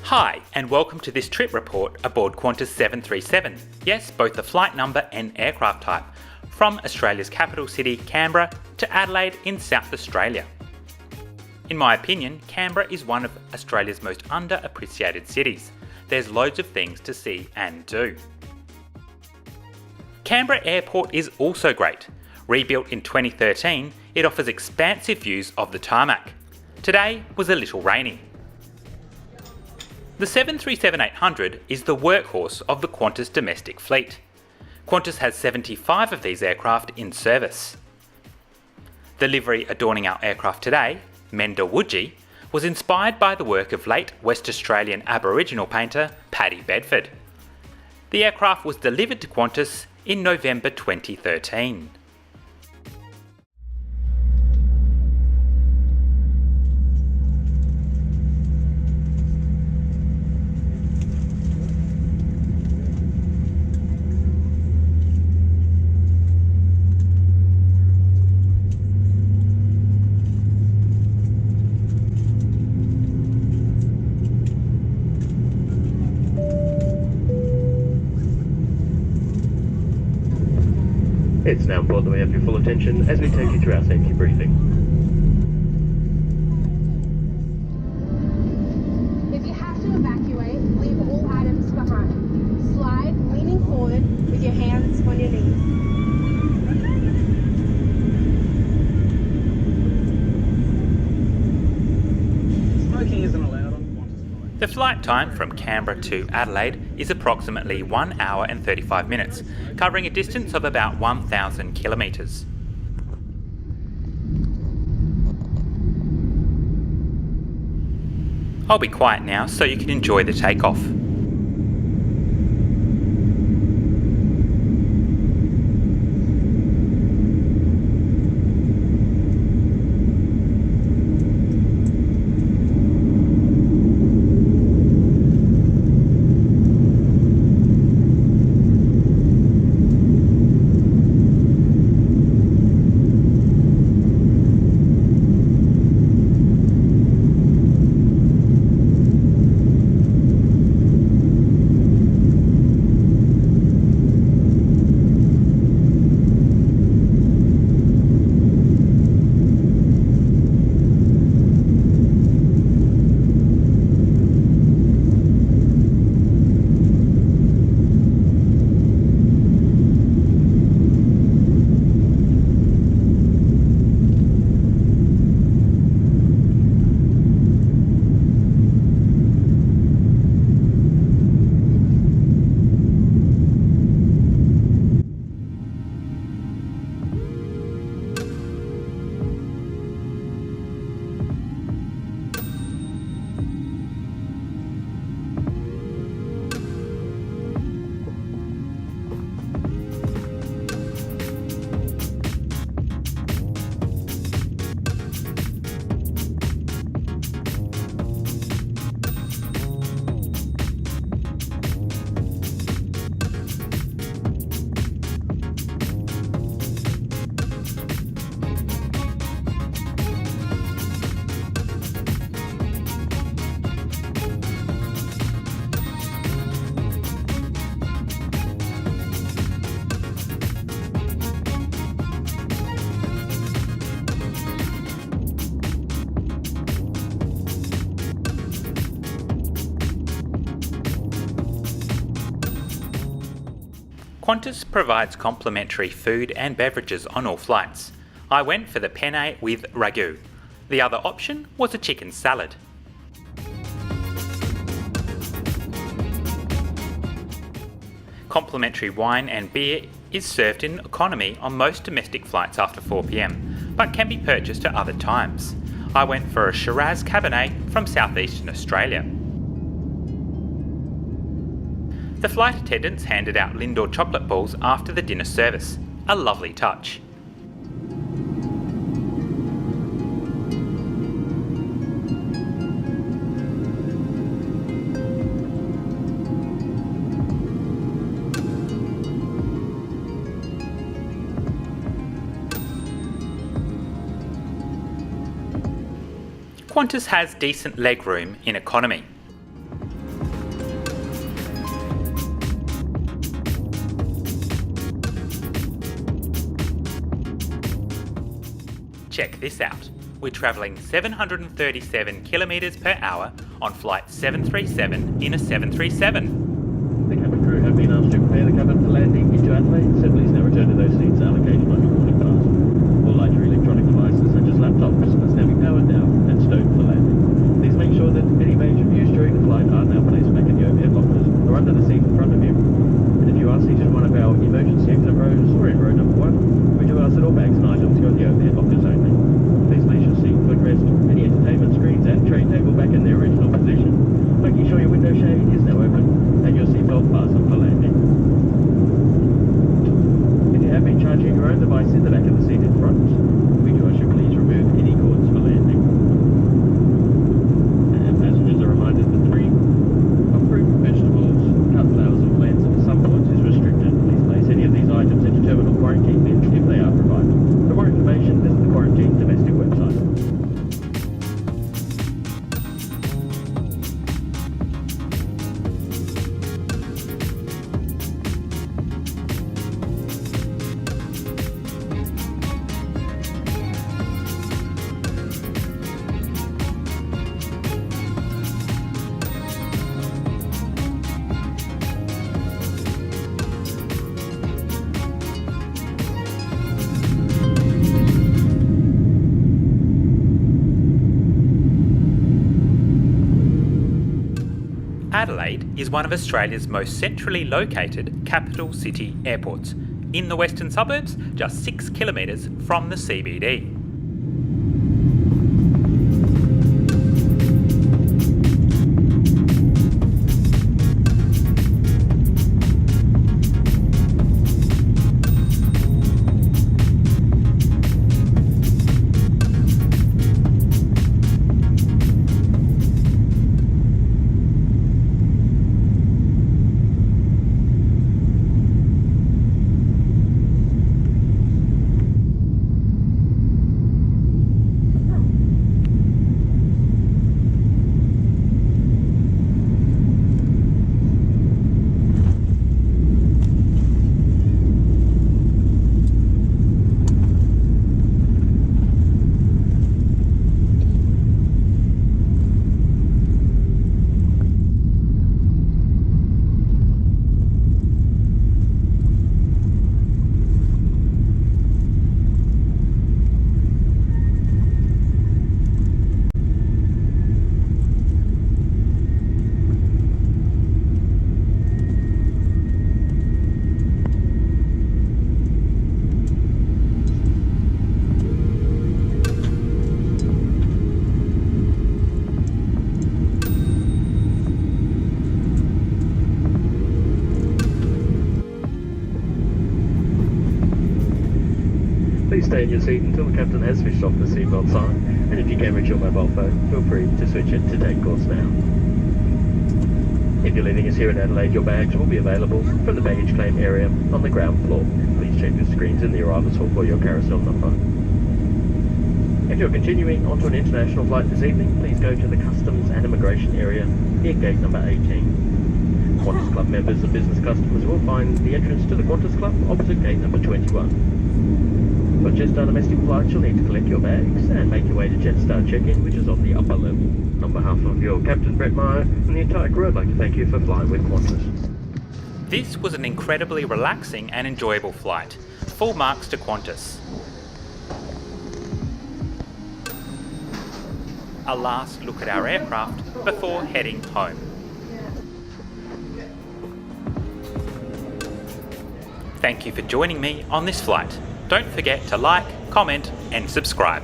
Hi, and welcome to this trip report aboard Qantas 737. Yes, both the flight number and aircraft type, from Australia's capital city, Canberra, to Adelaide in South Australia. In my opinion, Canberra is one of Australia's most underappreciated cities. There's loads of things to see and do. Canberra Airport is also great. Rebuilt in 2013, it offers expansive views of the tarmac. Today was a little rainy. The 737-800 is the workhorse of the Qantas domestic fleet. Qantas has 75 of these aircraft in service. The livery adorning our aircraft today, Mendoowoorrji, was inspired by the work of late West Australian Aboriginal painter Paddy Bedford. The aircraft was delivered to Qantas in November 2013. It's now important that we have your full attention as we take you through our safety briefing. If you have to evacuate, leave all items behind. Slide, leaning forward with your hands on your knees. Smoking isn't allowed on Qantas flights. The flight time from Canberra to Adelaide is approximately 1 hour and 35 minutes, covering a distance of about 1,000 kilometres. I'll be quiet now so you can enjoy the takeoff. Qantas provides complimentary food and beverages on all flights. I went for the penne with ragu. The other option was a chicken salad. Complimentary wine and beer is served in economy on most domestic flights after 4 p.m, but can be purchased at other times. I went for a Shiraz Cabernet from southeastern Australia. The flight attendants handed out Lindor chocolate balls after the dinner service. A lovely touch. Qantas has decent legroom in economy. Check this out. We're travelling 737 kilometres per hour on flight 737 in a 737. The cabin crew have been asked to prepare the cabin for landing into Adelaide, so please now return to those seats allocated on your boarding pass. All larger electronic devices such as laptops must now be powered down and stowed for landing. Please make sure that any major views during the flight are now placed back in the overhead lockers or under the seat in front of you. And if you are seated in one of our emergency exit rows or in row number 1, we do ask that all bags and items go in the overhead lockers only. Please place your seat, footrest, any entertainment screens and tray table back in their original position, making sure your window shade is now open and your seatbelt fastened for landing. If you have been charging your own device in the back of the seat in front, we do ask you please remove any cords for landing. And passengers are reminded that the free of fruit, vegetables, cut flowers and plants at some points is restricted. Please place any of these items into terminal quarantine bins if they are provided. For more information, visit the Quarantine Domestic website. Adelaide is one of Australia's most centrally located capital city airports, in the western suburbs, just 6 kilometres from the CBD. Please stay in your seat until the captain has switched off the seatbelt sign, and if you can reach your mobile phone, feel free to switch it to take course now. If you're leaving us here in Adelaide, your bags will be available from the baggage claim area on the ground floor. Please check the screens in the arrivals hall for your carousel number. If you're continuing onto an international flight this evening, please go to the Customs and Immigration area near gate number 18. Qantas Club members and business customers will find the entrance to the Qantas Club opposite gate number 21. For Jetstar domestic flights, you'll need to collect your bags and make your way to Jetstar check-in, which is on the upper level. On behalf of your Captain Brett Meyer and the entire crew, I'd like to thank you for flying with Qantas. This was an incredibly relaxing and enjoyable flight. Full marks to Qantas. A last look at our aircraft before heading home. Thank you for joining me on this flight. Don't forget to like, comment and subscribe.